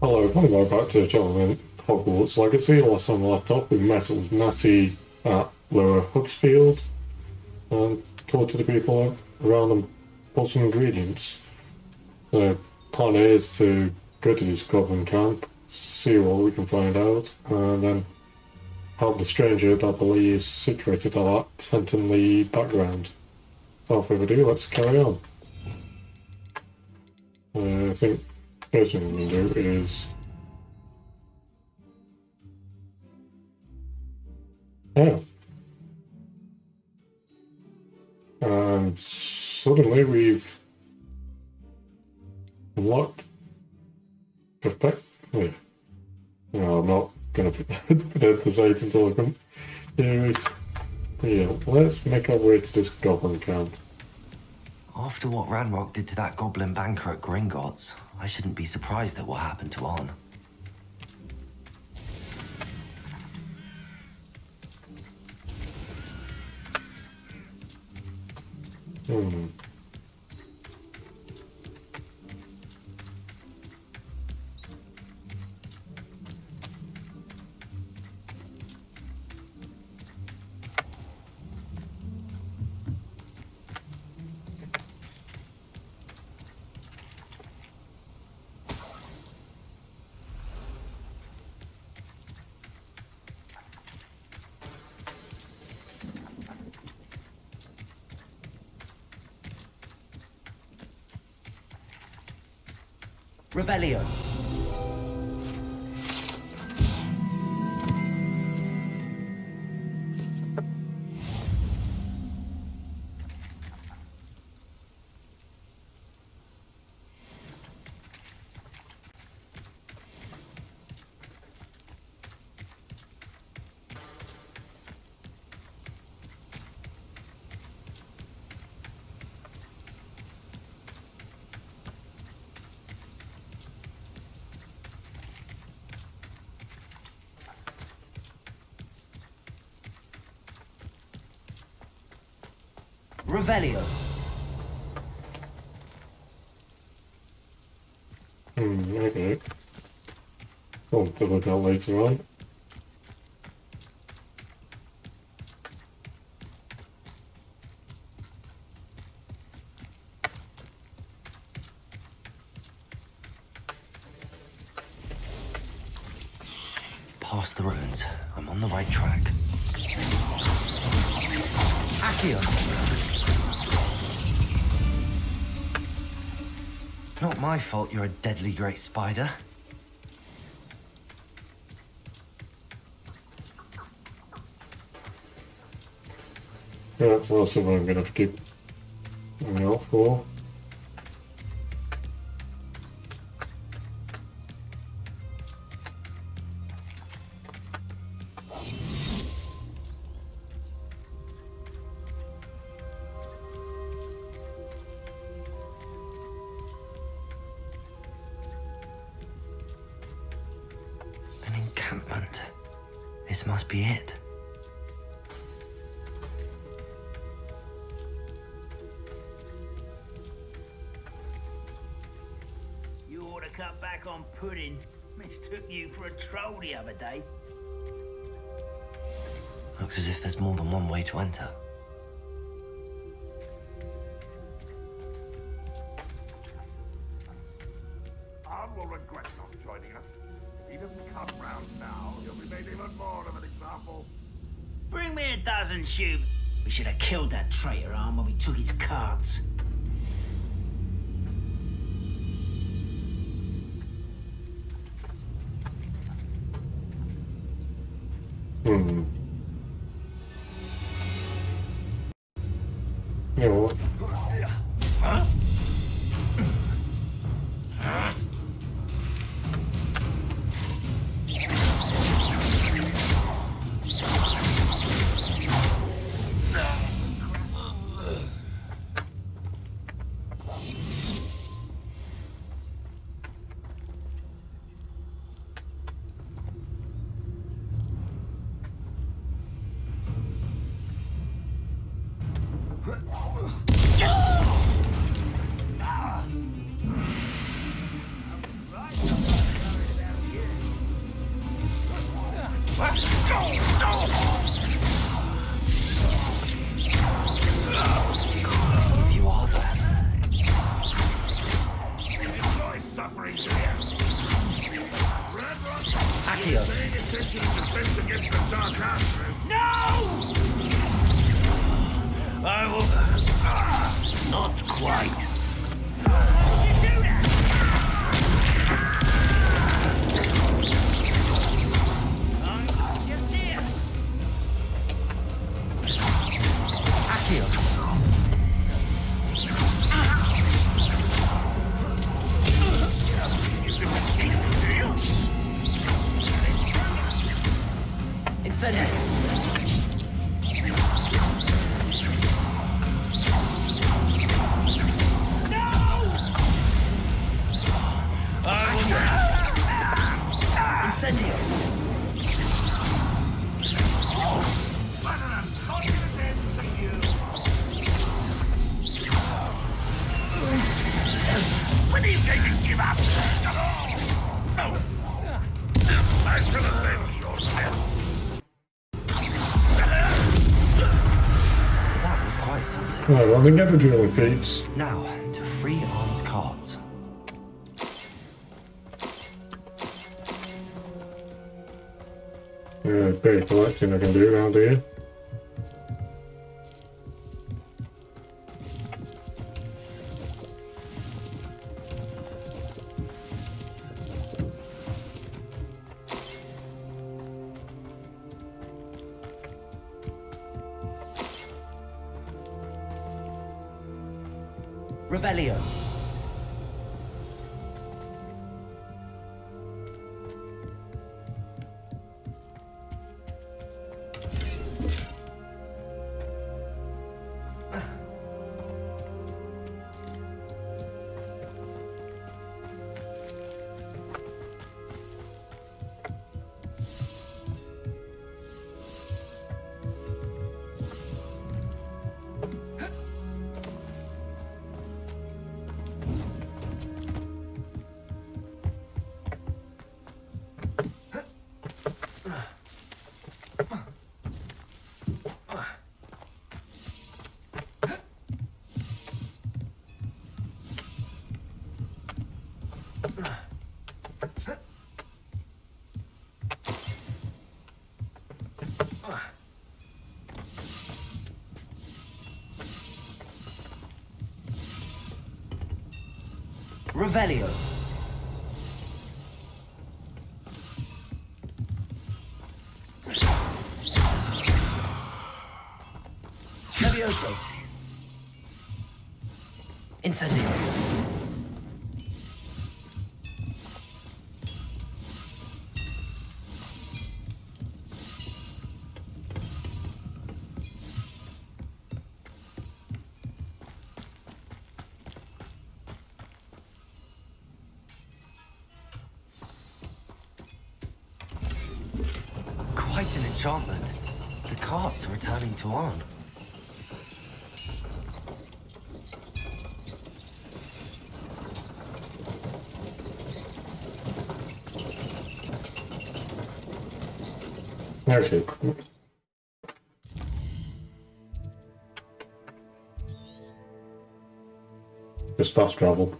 Hello, welcome back to the channel in Hogwarts Legacy. Last time we left off, we met with Natty at Lower Huxfield and talked to the people around and bought some ingredients. The plan is to go to this goblin camp, see what we can find out, and then help the stranger that I believe is situated at that tent in the background. Without further ado, let's carry on. I think first thing we can do is and suddenly we've unlocked perfectly. No, I'm not gonna pretend to say it until I can hear it. Yeah, let's make our way to this goblin camp. After what Ranrock did to that goblin banker at Gringotts, I shouldn't be surprised at what happened to On. Hmm. Revelio. Revelio. Okay. We'll double that later on. Past the ruins. I'm on the right track. Accio. Not my fault you're a deadly great spider. Yeah, that's also what I'm gonna have to keep an eye out for. An encampment. This must be it. You ought to cut back on pudding. Mistook you for a troll the other day. Looks as if there's more than one way to enter. Arn will regret not joining us. If he doesn't come round now, he'll be made even more of an example. Bring me a dozen, Shub. We should have killed that traitor Arn when we took his cards. Hmm. You know what? Accio. Paying attention to defense against the dark arts. No! I will. Not quite. How did you do that? I'm just here. Accio. Incendio. Incendio. When do you think you give up? No. I shall avenge yourself. That was quite something. Right, well, then get the drilling feeds. Now, to free Arn's cards. Yeah, bit of collecting I can do around here. Revelio. Revelio. Levioso. Incendio. Quite an enchantment. The carts are returning to Arn. Okay. Just fast travel.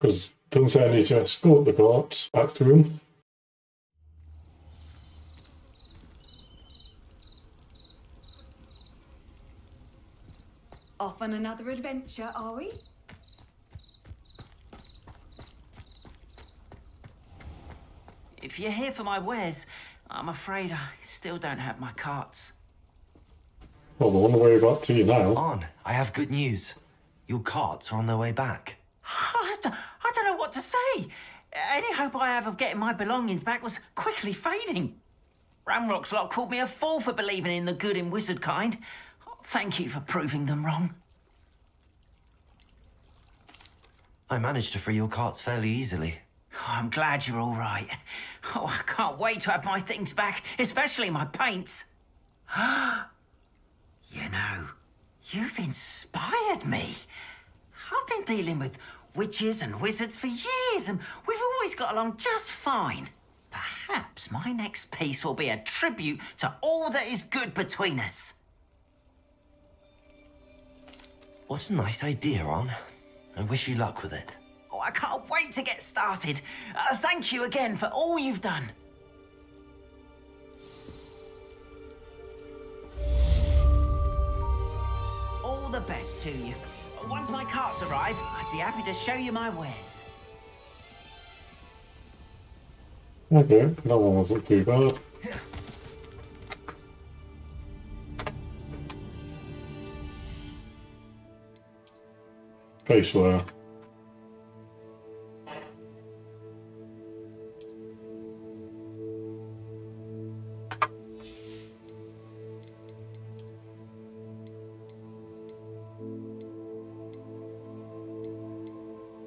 Because it doesn't say I need to escort the carts back to him. Off on another adventure, are we? If you're here for my wares, I'm afraid I still don't have my carts. Well, we're on the way back to you now. Arn, I have good news. Your carts are on their way back. I don't know what to say. Any hope I have of getting my belongings back was quickly fading. Ramrock's lot called me a fool for believing in the good in wizard kind. Thank you for proving them wrong. I managed to free your carts fairly easily. Oh, I'm glad you're all right. Oh, I can't wait to have my things back, especially my paints. You know, you've inspired me. I've been dealing with witches and wizards for years, and we've always got along just fine. Perhaps my next piece will be a tribute to all that is good between us. What a nice idea, Arn. I wish you luck with it. Oh, I can't wait to get started. Thank you again for all you've done. All the best to you. Once my carts arrive, I'd be happy to show you my wares. Okay, that one wasn't too bad. Faceware.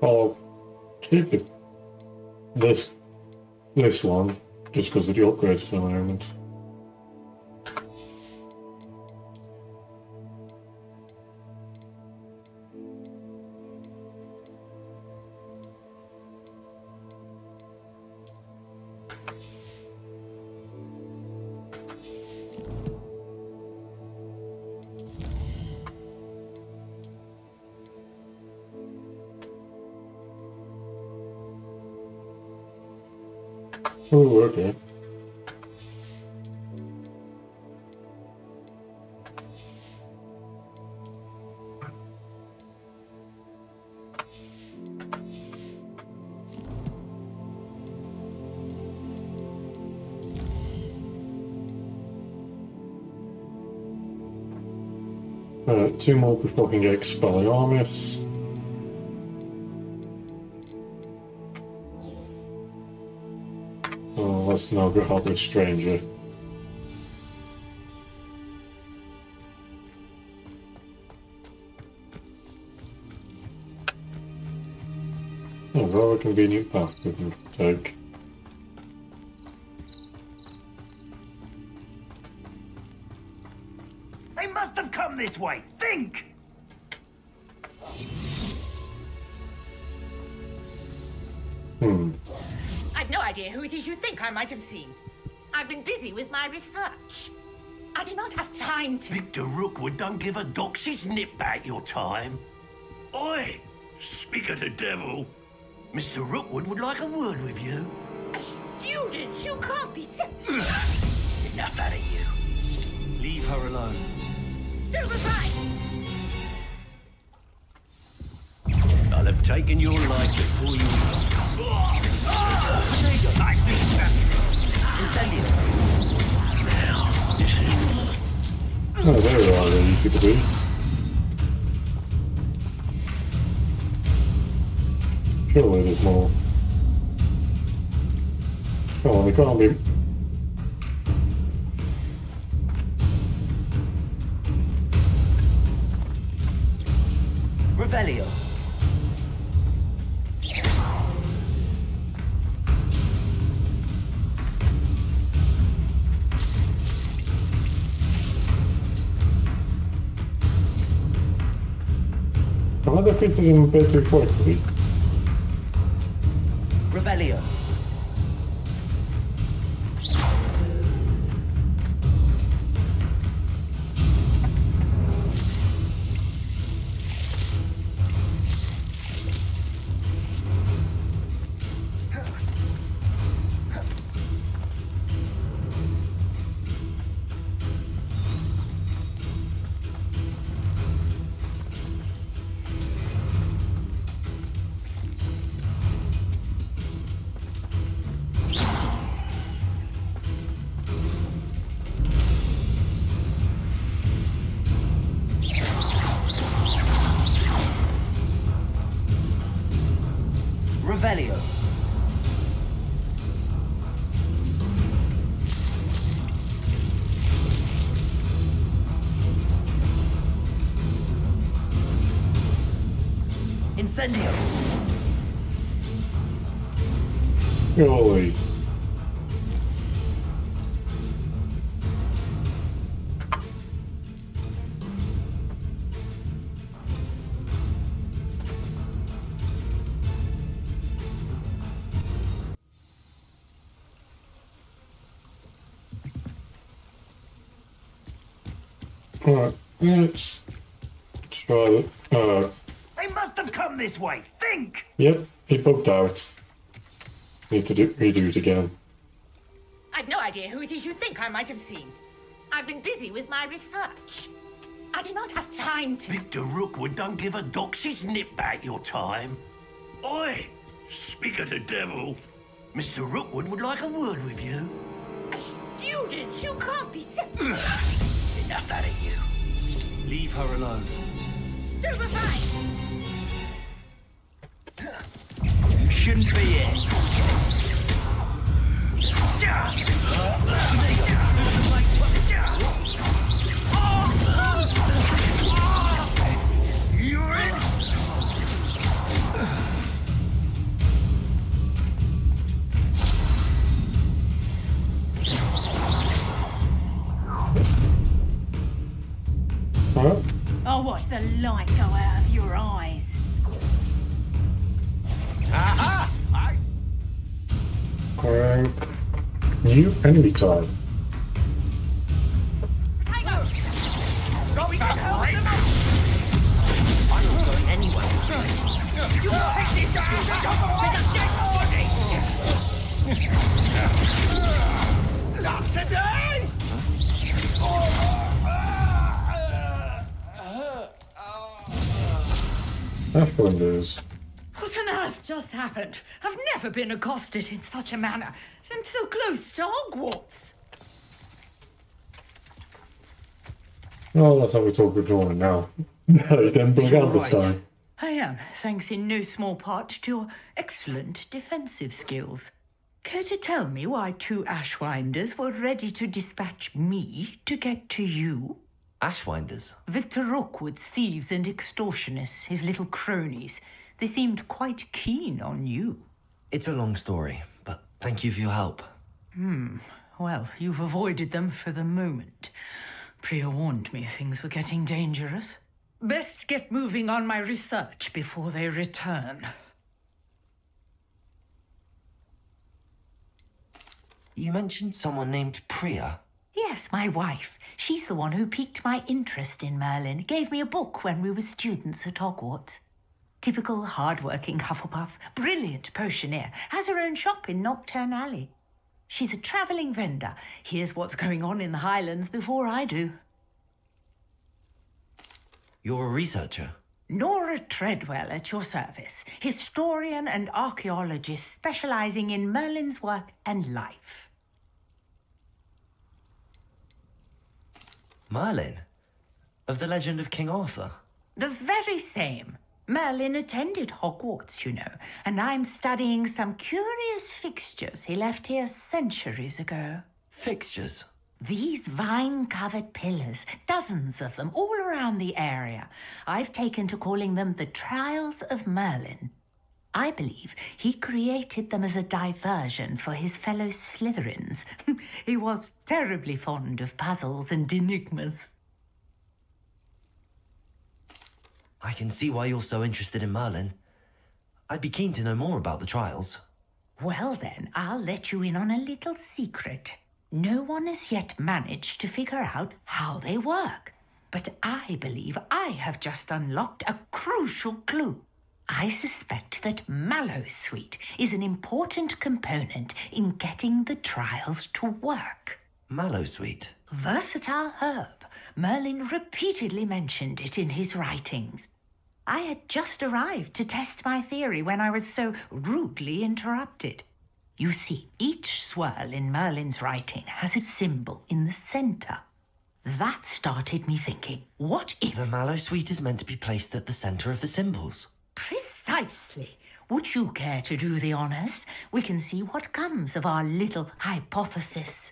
I'll keep it this one just because of the upgrades for the moment. Oh, okay. Two more before I can get Expelliarmus. Oh, let's now go help this stranger. Oh, very convenient path we can take. They must have come this way. Think! I've no idea who it is you think I might have seen. I've been busy with my research. I do not have time to... Victor Rookwood don't give a doxy's nip back your time. Oi! Speak of the devil. Mr. Rookwood would like a word with you. A student? You can't be so... Enough out of you. Leave her alone. Stupefy! I'll have taken your life before you... I see that. Incendio. Now, this is... Oh, there we are, they're easy to beat. Surely there's more. Come on, they can't be. Revelio. Have I defeated him a bit too quickly? Revelio. Revelio. Incendio. Golly. Alright, let's try it. They must have come this way. Think! think? Yep, he bugged out. Need to redo it again. I've no idea who it is you think I might have seen. I've been busy with my research. I do not have time to... Victor Rookwood don't give a doxy's nip back your time. Oi! Speak of the devil. Mr. Rookwood would like a word with you. A student? You can't be so... Enough out of you. Leave her alone. Stupefy! You shouldn't be here. You're in. Huh? I'll watch the light go out of your eyes. New enemy type. Hang on! Stop that right. I'm not going anywhere. You pick this up with a dead body! Not today! ASHWINDERS. What on earth just happened? I've never been accosted in such a manner, and so close to Hogwarts. Oh, that's how we talk with Norman now. No, he didn't bug out this Right. time. I am, thanks in no small part to your excellent defensive skills. Care to tell me why two Ashwinders were ready to dispatch me to get to you? Ashwinders? Victor Rookwood's thieves and extortionists, his little cronies. They seemed quite keen on you. It's a long story, but thank you for your help. Well, you've avoided them for the moment. Priya warned me things were getting dangerous. Best get moving on my research before they return. You mentioned someone named Priya. Yes, my wife. She's the one who piqued my interest in Merlin. Gave me a book when we were students at Hogwarts. Typical hard-working Hufflepuff, brilliant potioneer, has her own shop in Nocturne Alley. She's a travelling vendor. Hears what's going on in the Highlands before I do. You're a researcher. Nora Treadwell at your service, historian and archaeologist specialising in Merlin's work and life. Merlin? Of the legend of King Arthur? The very same. Merlin attended Hogwarts, you know, and I'm studying some curious fixtures he left here centuries ago. Fixtures? These vine-covered pillars, dozens of them, all around the area. I've taken to calling them the Trials of Merlin. I believe he created them as a diversion for his fellow Slytherins. He was terribly fond of puzzles and enigmas. I can see why you're so interested in Merlin. I'd be keen to know more about the trials. Well then, I'll let you in on a little secret. No one has yet managed to figure out how they work. But I believe I have just unlocked a crucial clue. I suspect that Mallowsweet is an important component in getting the trials to work. Mallowsweet? Versatile herb. Merlin repeatedly mentioned it in his writings. I had just arrived to test my theory when I was so rudely interrupted. You see, each swirl in Merlin's writing has a symbol in the centre. That started me thinking, what if... The Mallowsweet is meant to be placed at the centre of the symbols. Precisely. Would you care to do the honours? We can see what comes of our little hypothesis.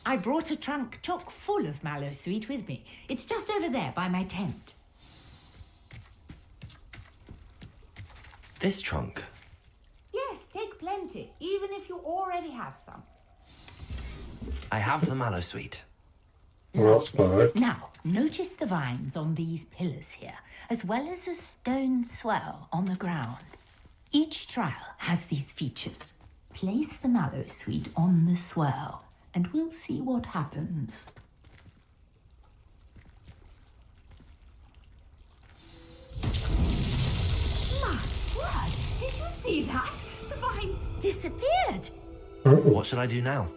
I brought a trunk chock full of Mallowsweet with me. It's just over there by my tent. This trunk? Yes, take plenty, even if you already have some. I have the Mallowsweet. Well, that's fine. Now, notice the vines on these pillars here, as well as a stone swirl on the ground. Each trial has these features. Place the Mallowsweet on the swirl, and we'll see what happens. see that? The vines Disappeared. What should I do now?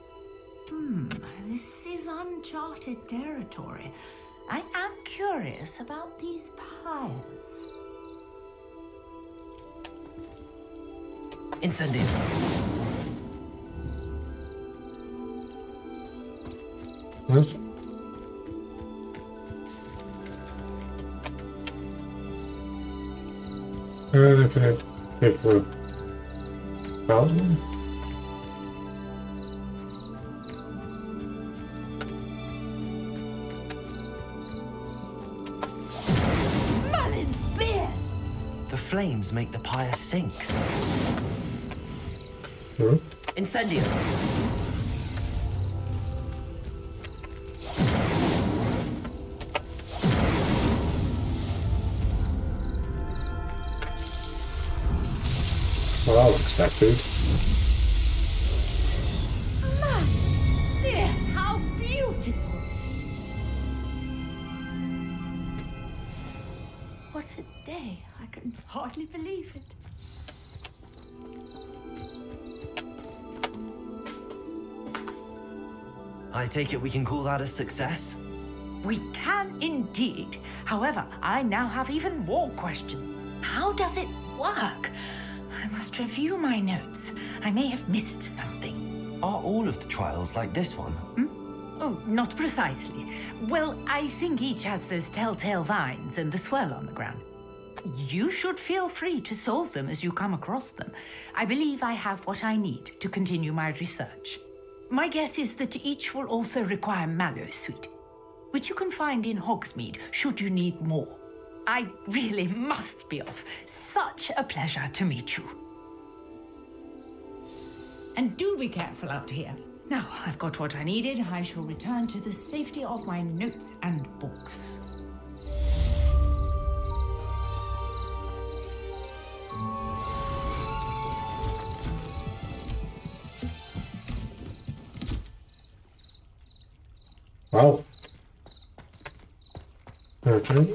This is uncharted territory. I am curious about these pyres. Incendio. Yes. Infinite paper thousand. Merlin's beard! The flames make the pyre sink. Incendio. Well, that was expected. Merlin's beard! How beautiful! What a day. I can hardly believe it. I take it we can call that a success? We can indeed. However, I now have even more questions. How does it work? I must review my notes. I may have missed something. Are all of the trials like this one? Oh, not precisely. Well, I think each has those telltale vines and the swirl on the ground. You should feel free to solve them as you come across them. I believe I have what I need to continue my research. My guess is that each will also require mallow sweet, which you can find in Hogsmeade should you need more. I really must be off. Such a pleasure to meet you. And do be careful out here. Now I've got what I needed. I shall return to the safety of my notes and books. Wow. Okay.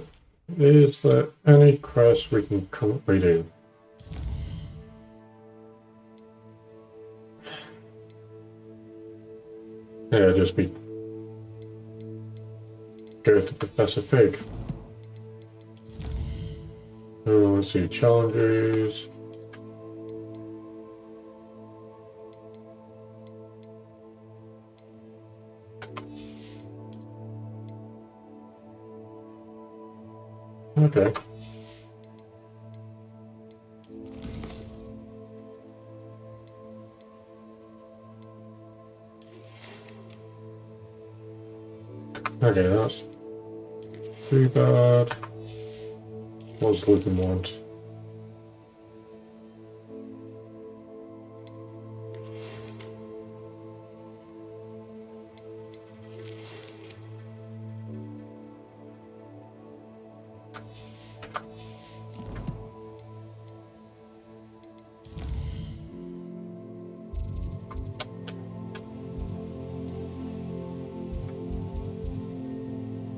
Is there any quest we can currently do? Yeah, just be go to Professor Fig. Oh, let's see, challenges. Okay. Okay, that's too bad. What's Lupin want?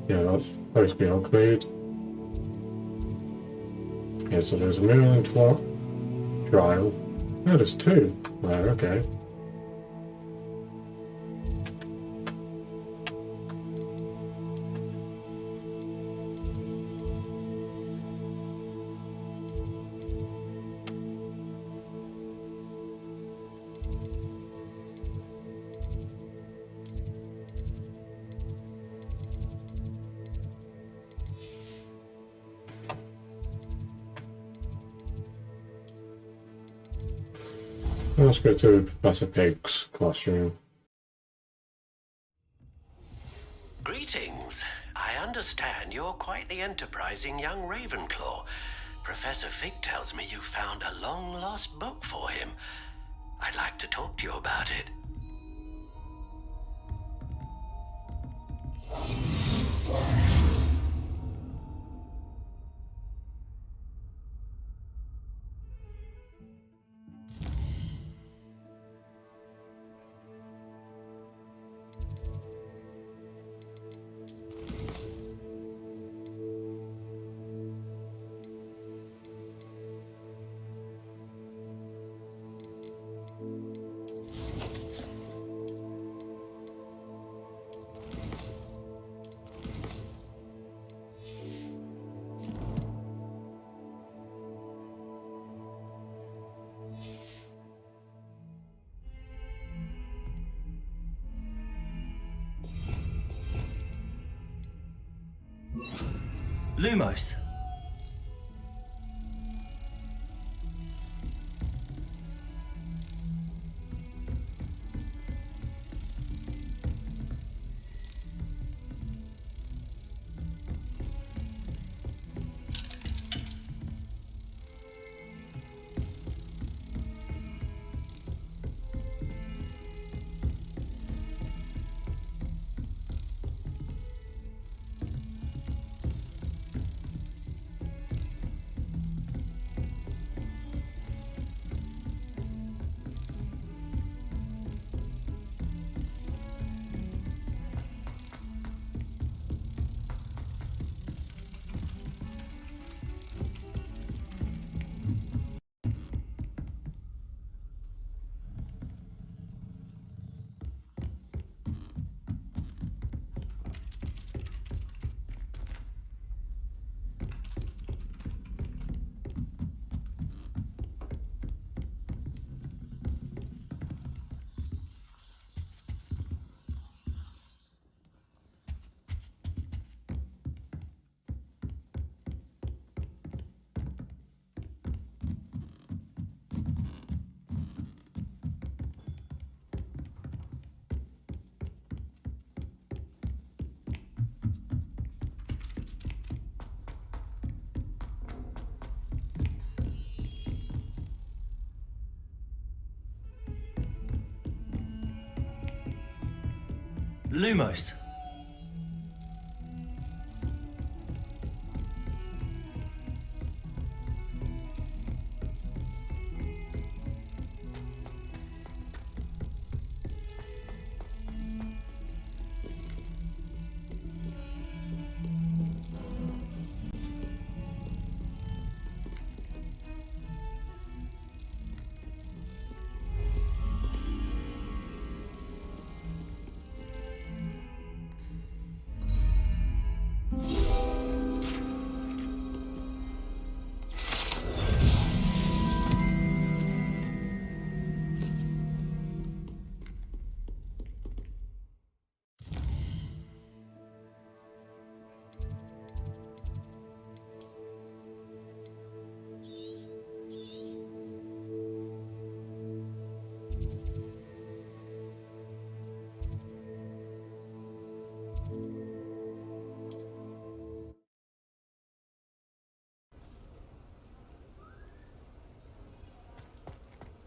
Yeah, that's supposed to be upgraded. Yeah, so there's a Merlin trial. Oh, there's two. Right, okay. Let's go to Professor Pig's classroom. Greetings. I understand you're quite the enterprising young Ravenclaw. Professor Fig tells me you found a long-lost book for him. I'd like to talk to you about it. Lumos. Lumos.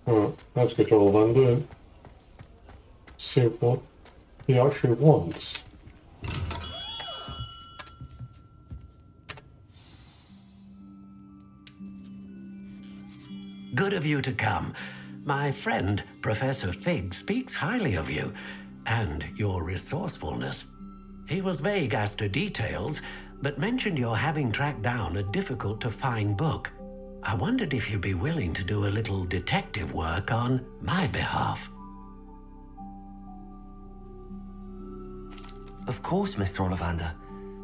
Alright, let's get Ollivander and see what he actually wants. Good of you to come. My friend, Professor Fig, speaks highly of you and your resourcefulness. He was vague as to details, but mentioned your having tracked down a difficult-to-find book. I wondered if you'd be willing to do a little detective work on my behalf. Of course, Mr. Ollivander.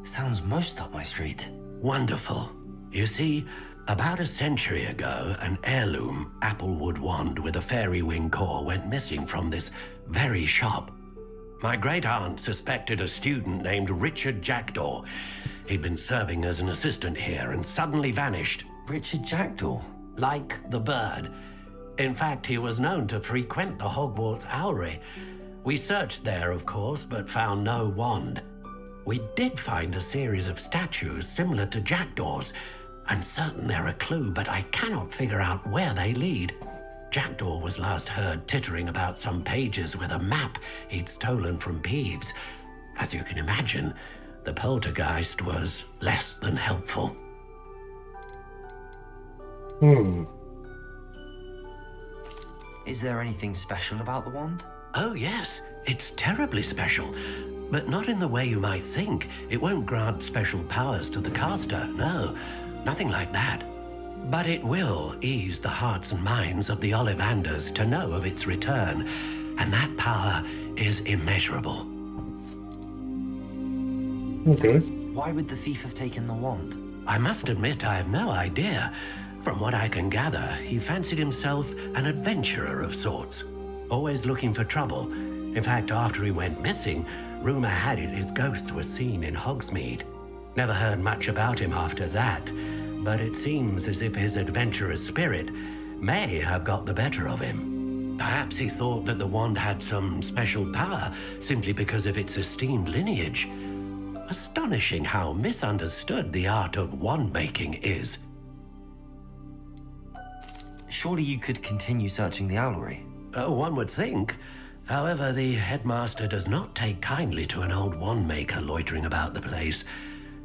Sounds most up my street. Wonderful. You see, about a century ago, an heirloom applewood wand with a fairy wing core went missing from this very shop. My great-aunt suspected a student named Richard Jackdaw. He'd been serving as an assistant here and suddenly vanished. Richard Jackdaw? Like the bird. In fact, he was known to frequent the Hogwarts Owlery. We searched there, of course, but found no wand. We did find a series of statues similar to Jackdaw's. I'm certain they're a clue, but I cannot figure out where they lead. Jackdaw was last heard tittering about some pages with a map he'd stolen from Peeves. As you can imagine, the poltergeist was less than helpful. Is there anything special about the wand? Oh yes, it's terribly special. But not in the way you might think. It won't grant special powers to the caster, no. Nothing like that. But it will ease the hearts and minds of the Ollivanders to know of its return, and that power is immeasurable. Okay. Why would the thief have taken the wand? I must admit I have no idea. From what I can gather, he fancied himself an adventurer of sorts, always looking for trouble. In fact, after he went missing, rumor had it his ghost was seen in Hogsmeade. Never heard much about him after that, but it seems as if his adventurous spirit may have got the better of him. Perhaps he thought that the wand had some special power simply because of its esteemed lineage. Astonishing how misunderstood the art of wand-making is. Surely you could continue searching the owlery. One would think. However, the headmaster does not take kindly to an old wand-maker loitering about the place.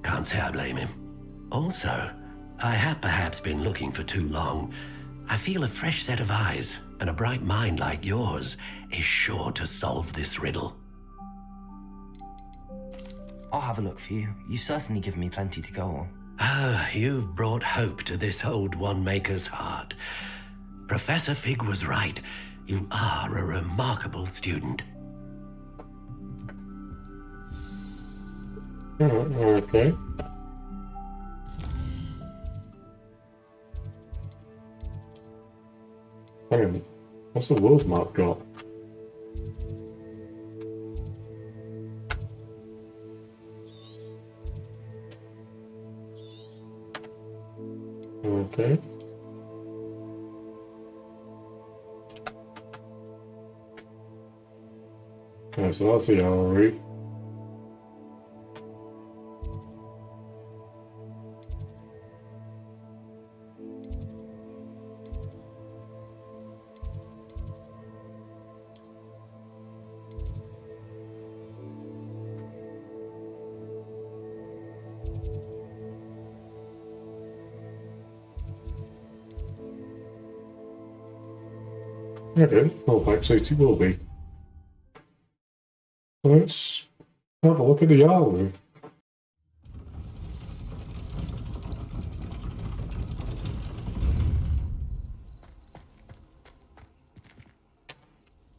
Can't say I blame him. Also, I have perhaps been looking for too long. I feel a fresh set of eyes and a bright mind like yours is sure to solve this riddle. I'll have a look for you. You've certainly given me plenty to go on. Ah, you've brought hope to this old wand-maker's heart. Professor Fig was right. You are a remarkable student. Okay. Hang on. What's the world map got? Okay. Okay, so that's the owlery. Okay, well, back it will be. Let's have a look at the owlery.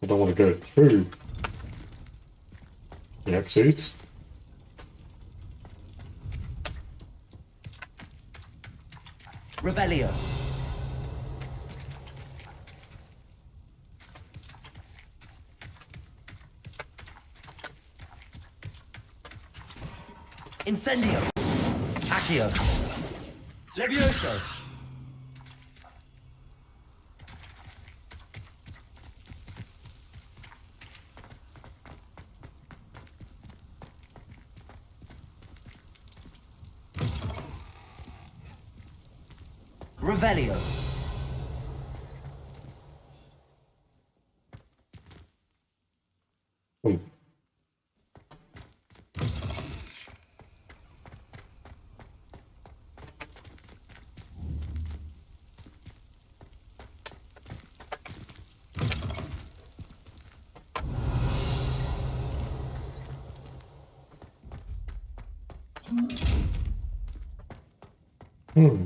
I don't want to go through the exit. Revelio. Incendio. Accio. Levioso. Revelio. Hmm. Hmm.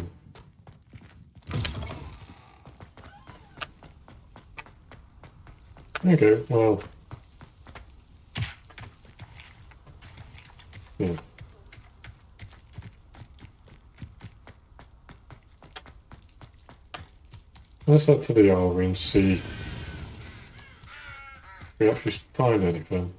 Okay, well. Hmm. Let's head to the owlery and see if we actually find anything.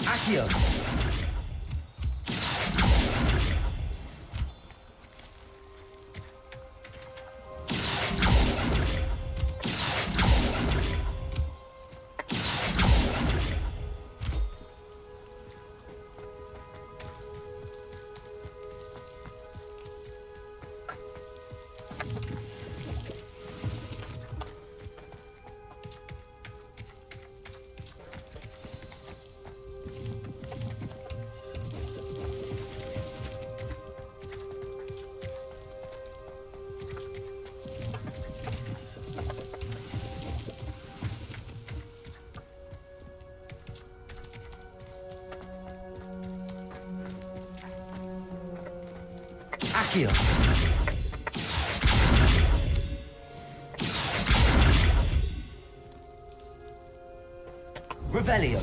Accio. Accio. Revelio.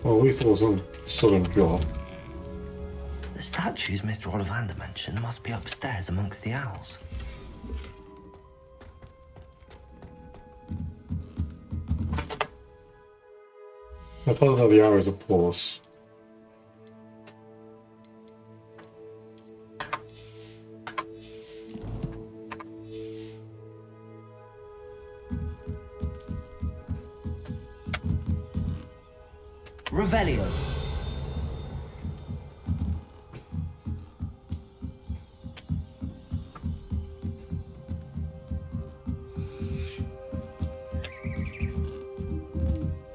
Well, at least it wasn't a sudden drop. The statues Mr. Ollivander mentioned must be upstairs amongst the owls. I thought that the arrows are plus. Revelio.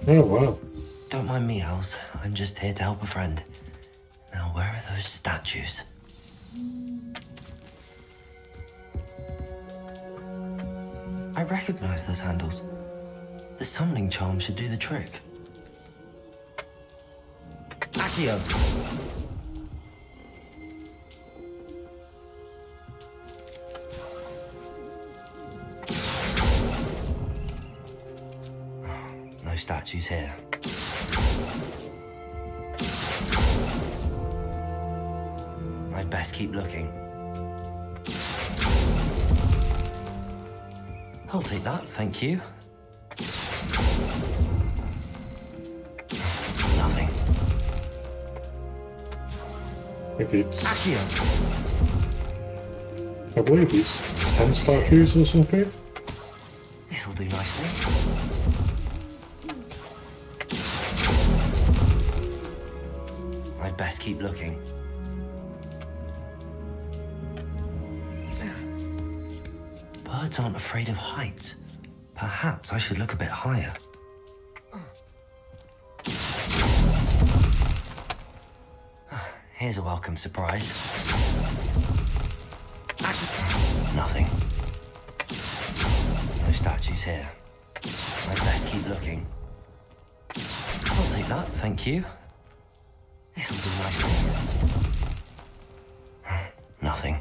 Oh wow. Don't mind me, owls. I'm just here to help a friend. Now, where are those statues? I recognize those handles. The summoning charm should do the trick. Accio. No statues here. I'd best keep looking. I'll take that, thank you. Nothing. I think it's, Accio. I believe it's 10 statues or something. This'll do nicely. I'd best keep looking. Birds aren't afraid of heights. Perhaps I should look a bit higher. Here's a welcome surprise. Nothing. No statues here. I'd best keep looking. I'll take that, thank you. This'll do nicely. Nothing.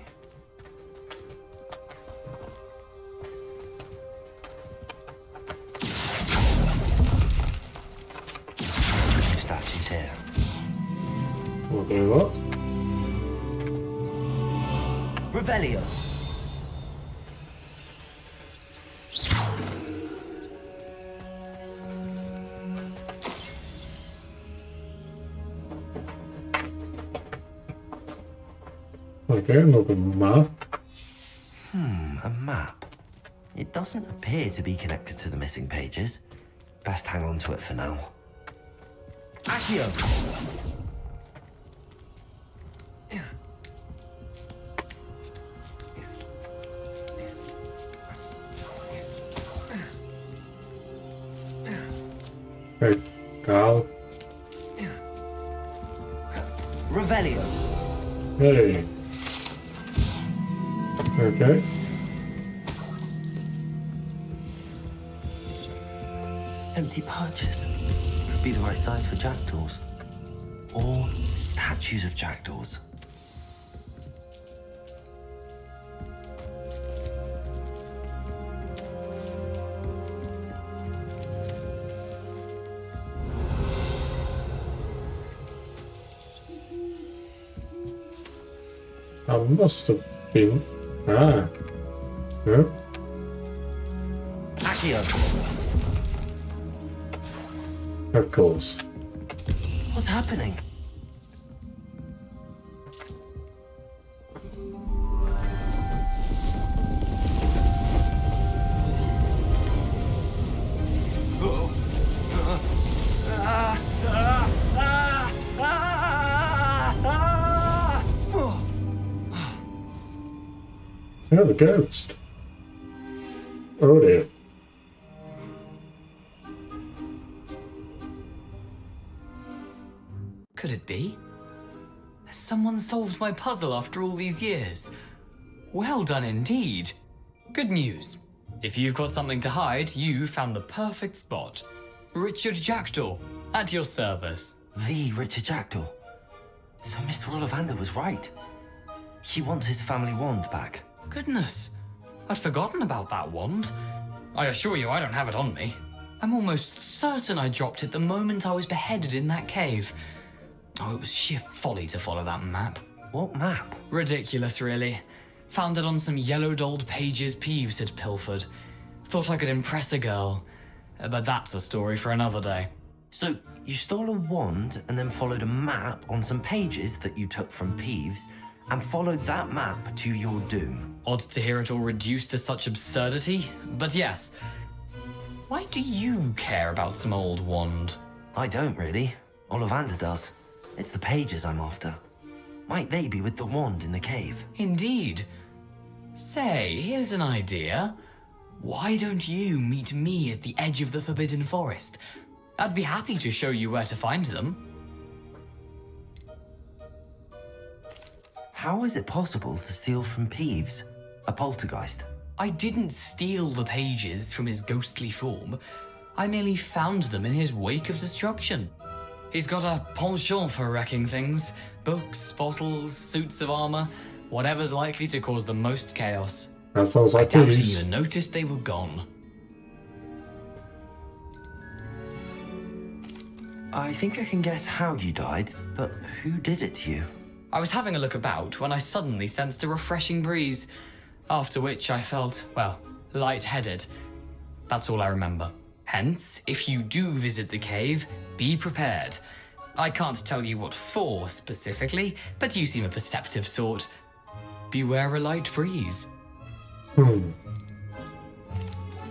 No statues here. We'll do that. Revelio. Okay, another map. A map. It doesn't appear to be connected to the missing pages. Best hang on to it for now. Accio. Hey, Carl. Revelio. Hey. Okay. Empty perches. Could be the right size for jackdaws. Or statues of jackdaws. I must have been. Ah. No. Accio. Of course. What's happening? Yeah, the ghost. Oh dear. Could it be? Has someone solved my puzzle after all these years? Well done indeed. Good news. If you've got something to hide, you found the perfect spot. Richard Jackdaw, at your service. The Richard Jackdaw. So Mr. Ollivander was right. He wants his family wand back. Goodness, I'd forgotten about that wand. I assure you I don't have it on me. I'm almost certain I dropped it the moment I was beheaded in that cave. Oh, it was sheer folly to follow that map. What map? Ridiculous, really. Found it on some yellowed old pages Peeves had pilfered. Thought I could impress a girl. But that's a story for another day. So, you stole a wand and then followed a map on some pages that you took from Peeves and followed that map to your doom. Odd to hear it all reduced to such absurdity, but yes. Why do you care about some old wand? I don't really. Ollivander does. It's the pages I'm after. Might they be with the wand in the cave? Indeed. Say, here's an idea. Why don't you meet me at the edge of the Forbidden Forest? I'd be happy to show you where to find them. How is it possible to steal from Peeves, a poltergeist? I didn't steal the pages from his ghostly form. I merely found them in his wake of destruction. He's got a penchant for wrecking things. Books, bottles, suits of armor, whatever's likely to cause the most chaos. That sounds I like doubt he Peeves. even noticed they were gone. I think I can guess how you died, but who did it to you? I was having a look about when I suddenly sensed a refreshing breeze, after which I felt, well, lightheaded. That's all I remember. Hence, if you do visit the cave, be prepared. I can't tell you what for specifically, but you seem a perceptive sort. Beware a light breeze.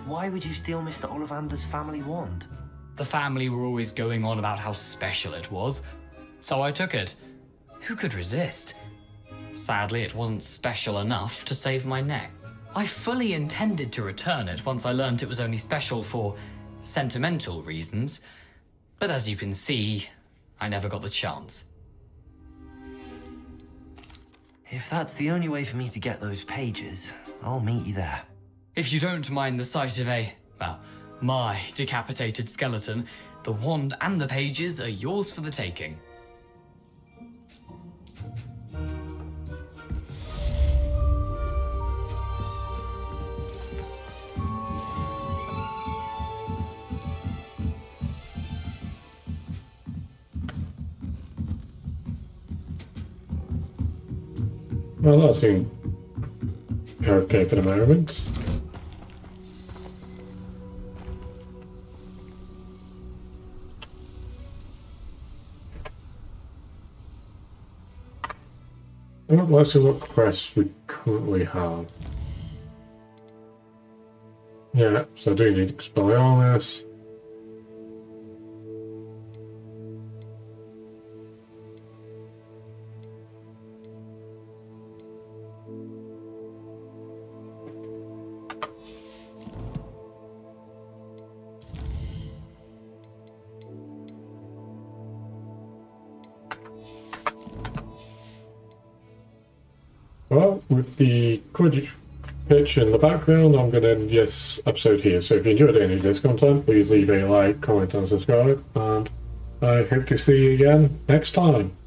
Why would you steal Mr. Ollivander's family wand? The family were always going on about how special it was, so I took it. Who could resist? Sadly, it wasn't special enough to save my neck. I fully intended to return it once I learned it was only special for sentimental reasons, but as you can see, I never got the chance. If that's the only way for me to get those pages, I'll meet you there. If you don't mind the sight of my decapitated skeleton, the wand and the pages are yours for the taking. Well, that's been okay for the moment. Well, let's see what quests we currently have. Yeah, so I do need Expelliarmus. Well, with the Quidditch pitch in the background, I'm going to end this episode here. So if you enjoyed any of this content, please leave a like, comment and subscribe. And I hope to see you again next time.